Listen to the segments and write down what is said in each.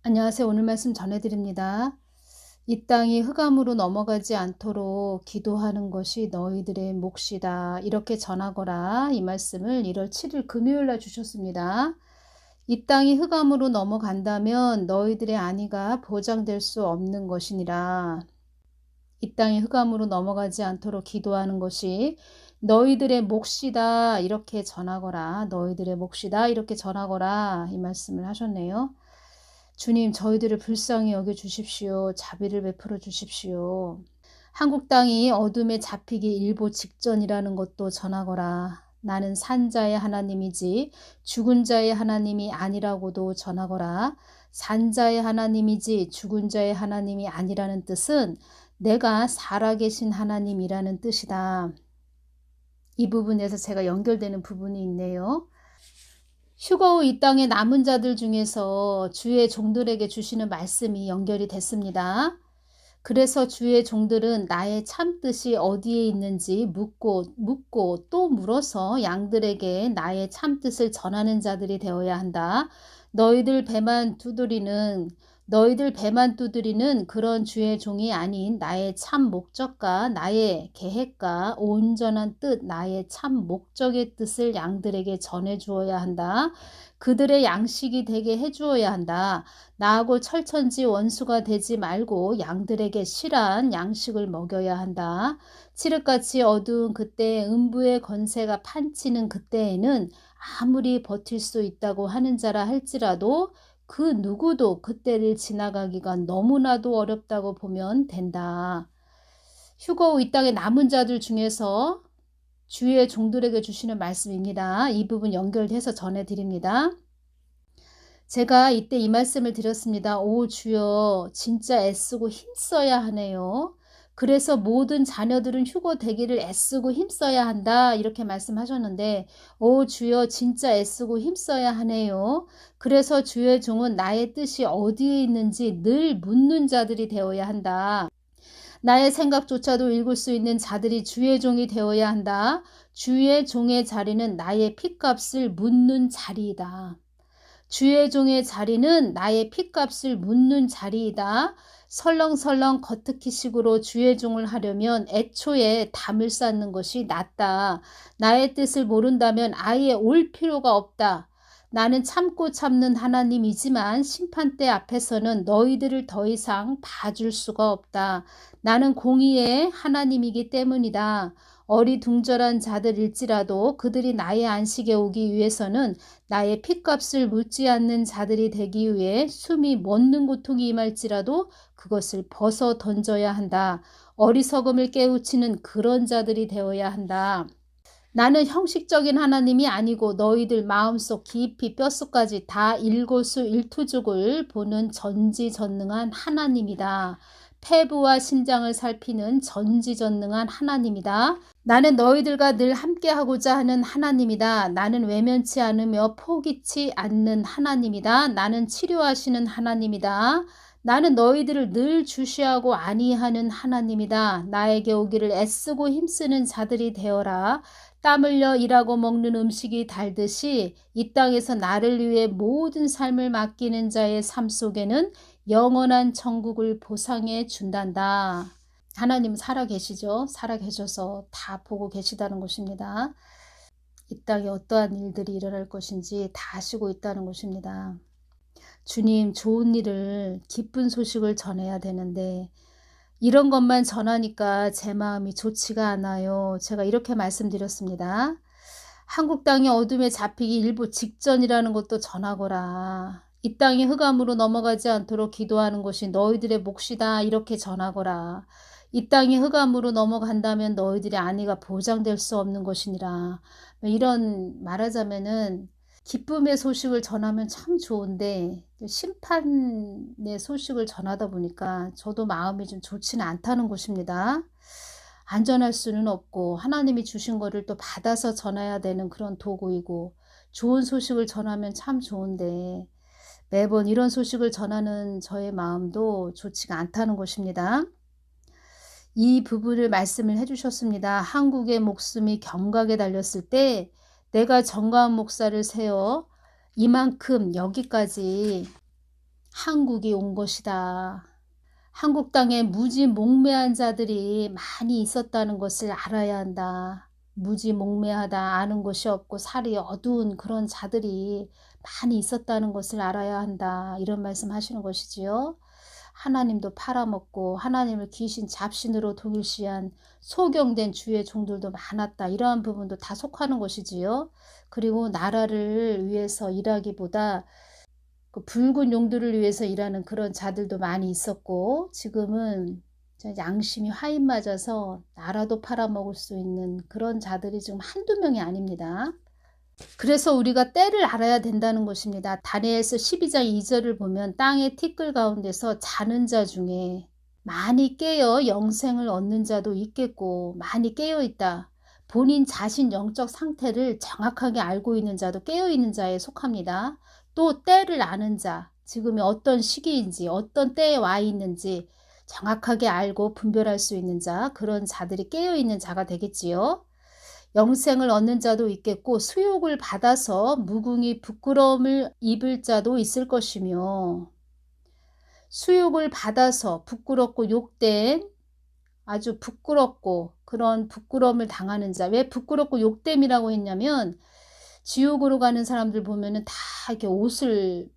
안녕하세요. 오늘 말씀 전해드립니다. 이 땅이 흑암으로 넘어가지 않도록 기도하는 것이 너희들의 몫이다. 이렇게 전하거라. 이 말씀을 1월 7일 금요일 날 주셨습니다. 이 땅이 흑암으로 넘어간다면 너희들의 안위가 보장될 수 없는 것이니라. 이 땅이 흑암으로 넘어가지 않도록 기도하는 것이 너희들의 몫이다. 이렇게 전하거라. 너희들의 몫이다. 이렇게 전하거라. 이 말씀을 하셨네요. 주님, 저희들을 불쌍히 여겨 주십시오. 자비를 베풀어 주십시오. 한국 땅이 어둠에 잡히기 일보 직전이라는 것도 전하거라. 나는 산자의 하나님이지 죽은 자의 하나님이 아니라고도 전하거라. 산자의 하나님이지 죽은 자의 하나님이 아니라는 뜻은 내가 살아계신 하나님이라는 뜻이다. 이 부분에서 제가 연결되는 부분이 있네요. 휴거 후 이 땅에 남은 자들 중에서 주의 종들에게 주시는 말씀이 연결이 됐습니다. 그래서 주의 종들은 나의 참뜻이 어디에 있는지 묻고 또 물어서 양들에게 나의 참뜻을 전하는 자들이 되어야 한다. 너희들 배만 두드리는 그런 주의 종이 아닌 나의 참 목적과 나의 계획과 온전한 뜻, 나의 참 목적의 뜻을 양들에게 전해 주어야 한다. 그들의 양식이 되게 해 주어야 한다. 나하고 철천지 원수가 되지 말고 양들에게 실한 양식을 먹여야 한다. 칠흑같이 어두운 그때에 음부의 권세가 판치는 그때에는 아무리 버틸 수 있다고 하는 자라 할지라도 그 누구도 그때를 지나가기가 너무나도 어렵다고 보면 된다. 휴거 후 이 땅에 남은 자들 중에서 주의 종들에게 주시는 말씀입니다. 이 부분 연결해서 전해드립니다. 제가 이때 이 말씀을 드렸습니다. 오 주여, 진짜 애쓰고 힘써야 하네요. 그래서 모든 자녀들은 휴거 되기를 애쓰고 힘써야 한다. 이렇게 말씀하셨는데 오 주여, 진짜 애쓰고 힘써야 하네요. 그래서 주의 종은 나의 뜻이 어디에 있는지 늘 묻는 자들이 되어야 한다. 나의 생각조차도 읽을 수 있는 자들이 주의 종이 되어야 한다. 주의 종의 자리는 나의 핏값을 묻는 자리이다. 주의 종의 자리는 나의 핏값을 묻는 자리이다. 설렁설렁 겉핥기식으로 주의 종을 하려면 애초에 담을 쌓는 것이 낫다. 나의 뜻을 모른다면 아예 올 필요가 없다. 나는 참고 참는 하나님이지만 심판대 앞에서는 너희들을 더 이상 봐줄 수가 없다. 나는 공의의 하나님이기 때문이다. 어리둥절한 자들일지라도 그들이 나의 안식에 오기 위해서는 나의 핏값을 묻지 않는 자들이 되기 위해 숨이 멎는 고통이 임할지라도 그것을 벗어 던져야 한다. 어리석음을 깨우치는 그런 자들이 되어야 한다. 나는 형식적인 하나님이 아니고 너희들 마음속 깊이 뼛속까지 다 일거수일투족을 보는 전지전능한 하나님이다. 폐부와 심장을 살피는 전지전능한 하나님이다. 나는 너희들과 늘 함께하고자 하는 하나님이다. 나는 외면치 않으며 포기치 않는 하나님이다. 나는 치료하시는 하나님이다. 나는 너희들을 늘 주시하고 안위하는 하나님이다. 나에게 오기를 애쓰고 힘쓰는 자들이 되어라. 땀 흘려 일하고 먹는 음식이 달듯이 이 땅에서 나를 위해 모든 삶을 맡기는 자의 삶 속에는 영원한 천국을 보상해 준단다. 하나님 살아계시죠? 살아계셔서 다 보고 계시다는 것입니다. 이 땅에 어떠한 일들이 일어날 것인지 다 아시고 있다는 것입니다. 주님, 좋은 일을, 기쁜 소식을 전해야 되는데 이런 것만 전하니까 제 마음이 좋지가 않아요. 제가 이렇게 말씀드렸습니다. 한국 땅이 어둠에 잡히기 일보 직전이라는 것도 전하거라. 이 땅이 흑암으로 넘어가지 않도록 기도하는 것이 너희들의 몫이다. 이렇게 전하거라. 이 땅이 흑암으로 넘어간다면 너희들의 안위가 보장될 수 없는 것이니라. 이런 말하자면은 기쁨의 소식을 전하면 참 좋은데 심판의 소식을 전하다 보니까 저도 마음이 좀 좋지는 않다는 것입니다. 안전할 수는 없고 하나님이 주신 거를 또 받아서 전해야 되는 그런 도구이고 좋은 소식을 전하면 참 좋은데 매번 이런 소식을 전하는 저의 마음도 좋지가 않다는 것입니다. 이 부분을 말씀을 해주셨습니다. 한국의 목숨이 경각에 달렸을 때 내가 정가은 목사를 세워 이만큼 여기까지 한국이 온 것이다. 한국 땅에 무지몽매한 자들이 많이 있었다는 것을 알아야 한다. 무지몽매하다, 아는 것이 없고 살이 어두운 그런 자들이 많이 있었다는 것을 알아야 한다. 이런 말씀 하시는 것이지요. 하나님도 팔아먹고 하나님을 귀신 잡신으로 동일시한 소경된 주의 종들도 많았다. 이러한 부분도 다 속하는 것이지요. 그리고 나라를 위해서 일하기보다 그 붉은 용도를 위해서 일하는 그런 자들도 많이 있었고, 지금은 양심이 화인 맞아서 나라도 팔아먹을 수 있는 그런 자들이 지금 한두 명이 아닙니다. 그래서 우리가 때를 알아야 된다는 것입니다. 다니엘서 12장 2절을 보면 땅의 티끌 가운데서 자는 자 중에 많이 깨어 영생을 얻는 자도 있겠고, 많이 깨어 있다. 본인 자신 영적 상태를 정확하게 알고 있는 자도 깨어 있는 자에 속합니다. 또 때를 아는 자, 지금이 어떤 시기인지 어떤 때에 와 있는지 정확하게 알고 분별할 수 있는 자, 그런 자들이 깨어 있는 자가 되겠지요. 영생을 얻는 자도 있겠고 수욕을 받아서 무궁히 부끄러움을 입을 자도 있을 것이며, 수욕을 받아서 부끄럽고 욕된, 아주 부끄럽고 그런 부끄러움을 당하는 자. 왜 부끄럽고 욕됨이라고 했냐면, 지옥으로 가는 사람들 보면은 다 이렇게 옷을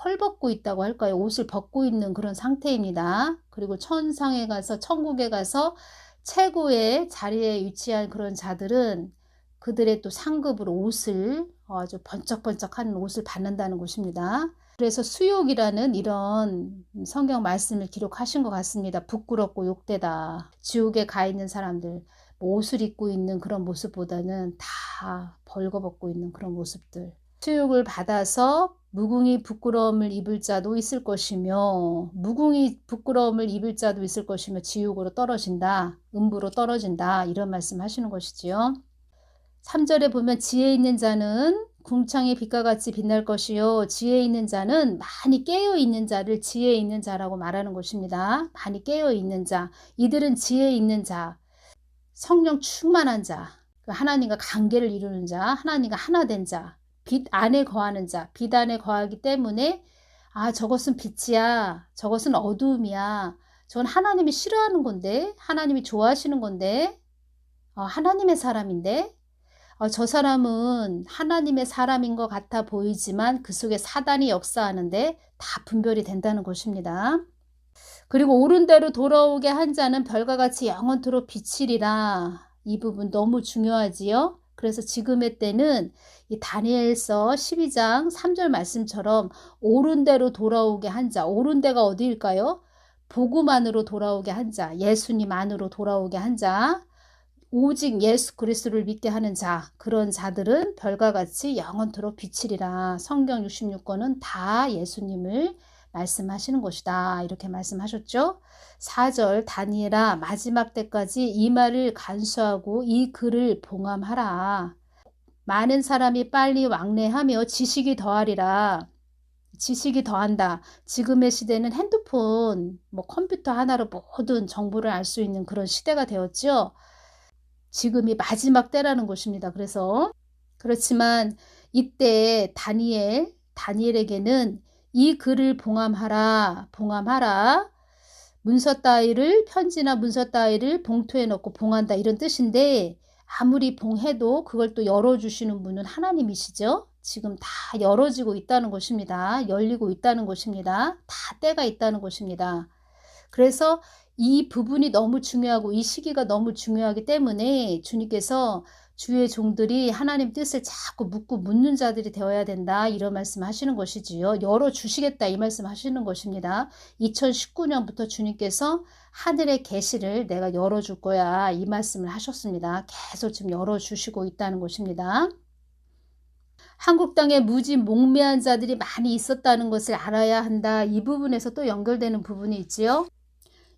헐벗고 있다고 할까요? 옷을 벗고 있는 그런 상태입니다. 그리고 천상에 가서, 천국에 가서 최고의 자리에 위치한 그런 자들은 그들의 또 상급으로 옷을, 아주 번쩍번쩍하는 옷을 받는다는 것입니다. 그래서 수욕이라는 이런 성경 말씀을 기록하신 것 같습니다. 부끄럽고 욕되다. 지옥에 가 있는 사람들, 옷을 입고 있는 그런 모습보다는 다 벌거벗고 있는 그런 모습들. 수욕을 받아서 무궁히 부끄러움을 입을 자도 있을 것이며, 무궁히 부끄러움을 입을 자도 있을 것이며 지옥으로 떨어진다, 음부로 떨어진다, 이런 말씀 하시는 것이지요. 3절에 보면 지혜 있는 자는 궁창의 빛과 같이 빛날 것이요, 지혜 있는 자는 많이 깨어 있는 자를 지혜 있는 자라고 말하는 것입니다. 많이 깨어 있는 자, 이들은 지혜 있는 자, 성령 충만한 자, 하나님과 관계를 이루는 자, 하나님과 하나 된 자, 빛 안에 거하는 자, 빛 안에 거하기 때문에 저것은 빛이야, 저것은 어두움이야, 저건 하나님이 싫어하는 건데, 하나님이 좋아하시는 건데, 하나님의 사람인데, 저 사람은 하나님의 사람인 것 같아 보이지만 그 속에 사단이 역사하는데 다 분별이 된다는 것입니다. 그리고 옳은 대로 돌아오게 한 자는 별과 같이 영원토록 비치리라. 이 부분 너무 중요하지요. 그래서 지금의 때는 이 다니엘서 12장 3절 말씀처럼 옳은 대로 돌아오게 한 자, 옳은 데가 어디일까요? 복음 안으로 돌아오게 한 자, 예수님 안으로 돌아오게 한 자, 오직 예수 그리스도를 믿게 하는 자, 그런 자들은 별과 같이 영원토록 비치리라. 성경 66권은 다 예수님을 말씀하시는 것이다. 이렇게 말씀하셨죠. 4절 다니엘아, 마지막 때까지 이 말을 간수하고 이 글을 봉함하라. 많은 사람이 빨리 왕래하며 지식이 더하리라. 지식이 더한다. 지금의 시대는 핸드폰, 컴퓨터 하나로 모든 정보를 알 수 있는 그런 시대가 되었죠. 지금이 마지막 때라는 것입니다. 그렇지만 이때 다니엘에게는 이 글을 봉함하라. 문서 따위를, 편지나 문서 따위를 봉투에 넣고 봉한다, 이런 뜻인데, 아무리 봉해도 그걸 또 열어주시는 분은 하나님이시죠. 지금 다 열어지고 있다는 것입니다. 열리고 있다는 것입니다. 다 때가 있다는 것입니다. 그래서 이 부분이 너무 중요하고 이 시기가 너무 중요하기 때문에 주님께서 주의 종들이 하나님 뜻을 자꾸 묻는 자들이 되어야 된다, 이런 말씀 하시는 것이지요. 열어주시겠다, 이 말씀 하시는 것입니다. 2019년부터 주님께서 하늘의 계시를 내가 열어줄 거야, 이 말씀을 하셨습니다. 계속 지금 열어주시고 있다는 것입니다. 한국 땅에 무지몽매한 자들이 많이 있었다는 것을 알아야 한다, 이 부분에서 또 연결되는 부분이 있지요.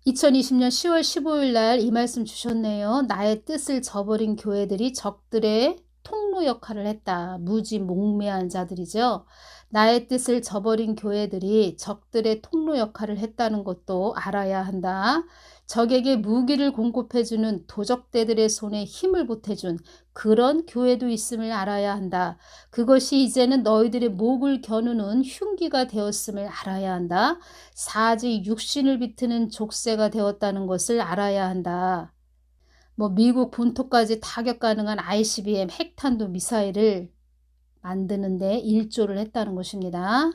2020년 10월 15일 날 이 말씀 주셨네요. 나의 뜻을 저버린 교회들이 적들의 통로 역할을 했다. 무지몽매한 자들이죠. 나의 뜻을 저버린 교회들이 적들의 통로 역할을 했다는 것도 알아야 한다. 적에게 무기를 공급해주는 도적대들의 손에 힘을 보태준 그런 교회도 있음을 알아야 한다. 그것이 이제는 너희들의 목을 겨누는 흉기가 되었음을 알아야 한다. 사지 육신을 비트는 족쇄가 되었다는 것을 알아야 한다. 미국 본토까지 타격 가능한 ICBM 핵탄도 미사일을 만드는데 일조를 했다는 것입니다.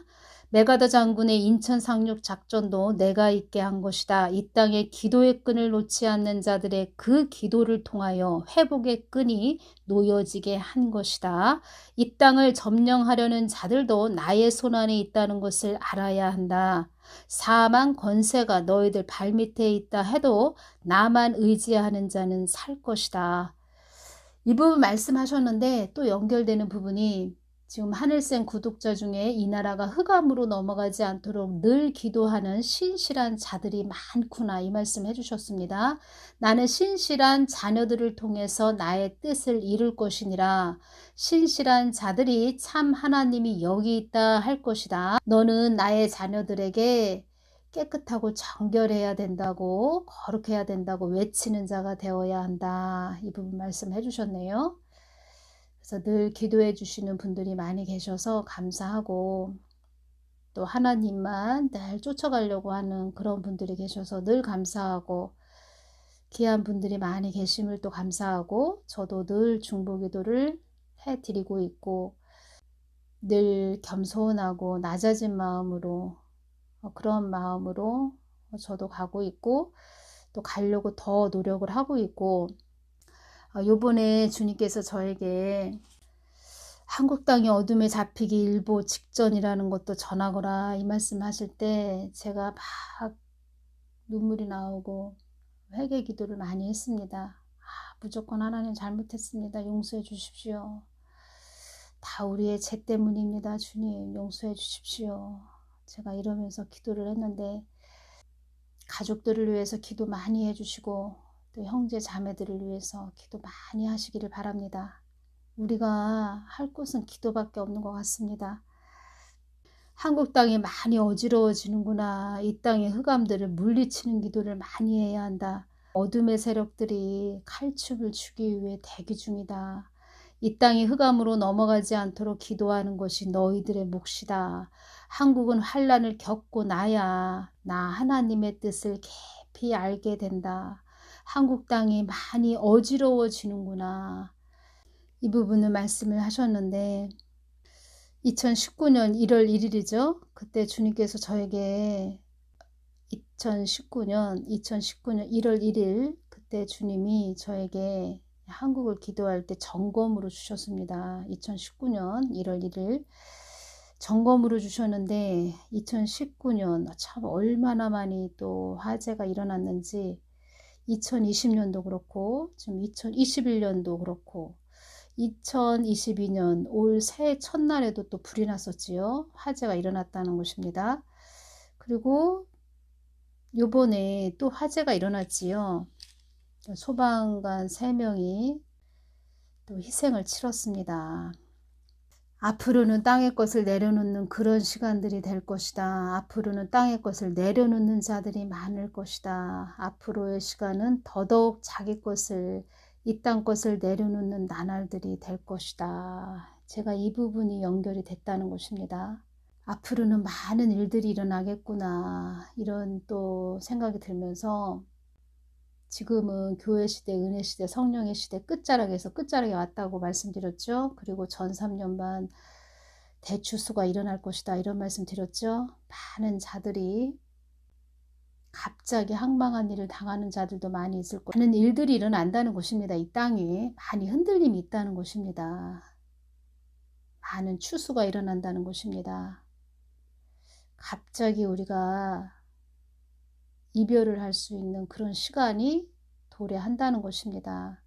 메가더 장군의 인천 상륙 작전도 내가 있게 한 것이다. 이 땅에 기도의 끈을 놓지 않는 자들의 그 기도를 통하여 회복의 끈이 놓여지게 한 것이다. 이 땅을 점령하려는 자들도 나의 손안에 있다는 것을 알아야 한다. 사망 권세가 너희들 발밑에 있다 해도 나만 의지하는 자는 살 것이다. 이 부분 말씀하셨는데 또 연결되는 부분이 지금 하늘쌤 구독자 중에 이 나라가 흑암으로 넘어가지 않도록 늘 기도하는 신실한 자들이 많구나, 이 말씀 해주셨습니다. 나는 신실한 자녀들을 통해서 나의 뜻을 이룰 것이니라. 신실한 자들이 참 하나님이 여기 있다 할 것이다. 너는 나의 자녀들에게 깨끗하고 정결해야 된다고, 거룩해야 된다고 외치는 자가 되어야 한다. 이 부분 말씀해 주셨네요. 그래서 늘 기도해 주시는 분들이 많이 계셔서 감사하고, 또 하나님만 늘 쫓아가려고 하는 그런 분들이 계셔서 늘 감사하고, 귀한 분들이 많이 계심을 또 감사하고, 저도 늘 중보기도를 해드리고 있고, 늘 겸손하고 낮아진 마음으로, 그런 마음으로 저도 가고 있고, 또 가려고 더 노력을 하고 있고, 요번에 주님께서 저에게 한국 땅이 어둠에 잡히기 일보 직전이라는 것도 전하거라, 이 말씀 하실 때 제가 막 눈물이 나오고 회개 기도를 많이 했습니다. 무조건 하나님 잘못했습니다. 용서해 주십시오. 다 우리의 죄 때문입니다. 주님 용서해 주십시오. 제가 이러면서 기도를 했는데, 가족들을 위해서 기도 많이 해주시고 또 형제 자매들을 위해서 기도 많이 하시기를 바랍니다. 우리가 할 것은 기도밖에 없는 것 같습니다. 한국 땅이 많이 어지러워지는구나. 이 땅의 흑암들을 물리치는 기도를 많이 해야 한다. 어둠의 세력들이 칼춤을 추기 위해 대기 중이다. 이 땅이 흑암으로 넘어가지 않도록 기도하는 것이 너희들의 몫이다. 한국은 환난을 겪고 나야 나 하나님의 뜻을 깊이 알게 된다. 한국 땅이 많이 어지러워지는구나. 이 부분을 말씀을 하셨는데, 2019년 1월 1일이죠. 그때 주님께서 저에게 2019년 1월 1일 그때 주님이 저에게 한국을 기도할 때 점검으로 주셨습니다. 2019년 1월 1일 점검으로 주셨는데, 2019년 참 얼마나 많이 또 화재가 일어났는지, 2020년도 그렇고 지금 2021년도 그렇고 2022년 올 새해 첫날에도 또 불이 났었지요. 화재가 일어났다는 것입니다. 그리고 요번에 또 화재가 일어났지요. 소방관 3명이 또 희생을 치렀습니다. 앞으로는 땅의 것을 내려놓는 그런 시간들이 될 것이다. 앞으로는 땅의 것을 내려놓는 자들이 많을 것이다. 앞으로의 시간은 더더욱 자기 것을, 이 땅 것을 내려놓는 나날들이 될 것이다. 제가 이 부분이 연결이 됐다는 것입니다. 앞으로는 많은 일들이 일어나겠구나, 이런 또 생각이 들면서, 지금은 교회 시대, 은혜 시대, 성령의 시대 끝자락에서 끝자락에 왔다고 말씀드렸죠. 그리고 전 3년반 대추수가 일어날 것이다, 이런 말씀 드렸죠. 많은 자들이 갑자기 황망한 일을 당하는 자들도 많이 있을 거고, 많은 일들이 일어난다는 것입니다. 이 땅에 많이 흔들림이 있다는 것입니다. 많은 추수가 일어난다는 것입니다. 갑자기 우리가 이별을 할 수 있는 그런 시간이 도래한다는 것입니다.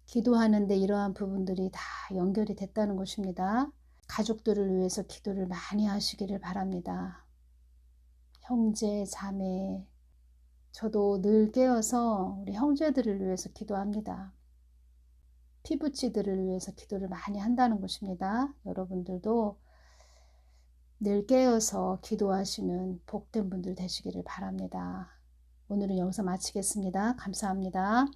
기도하는데 이러한 부분들이 다 연결이 됐다는 것입니다. 가족들을 위해서 기도를 많이 하시기를 바랍니다. 형제, 자매, 저도 늘 깨어서 우리 형제들을 위해서 기도합니다. 피부치들을 위해서 기도를 많이 한다는 것입니다. 여러분들도 늘 깨어서 기도하시는 복된 분들 되시기를 바랍니다. 오늘은 여기서 마치겠습니다. 감사합니다.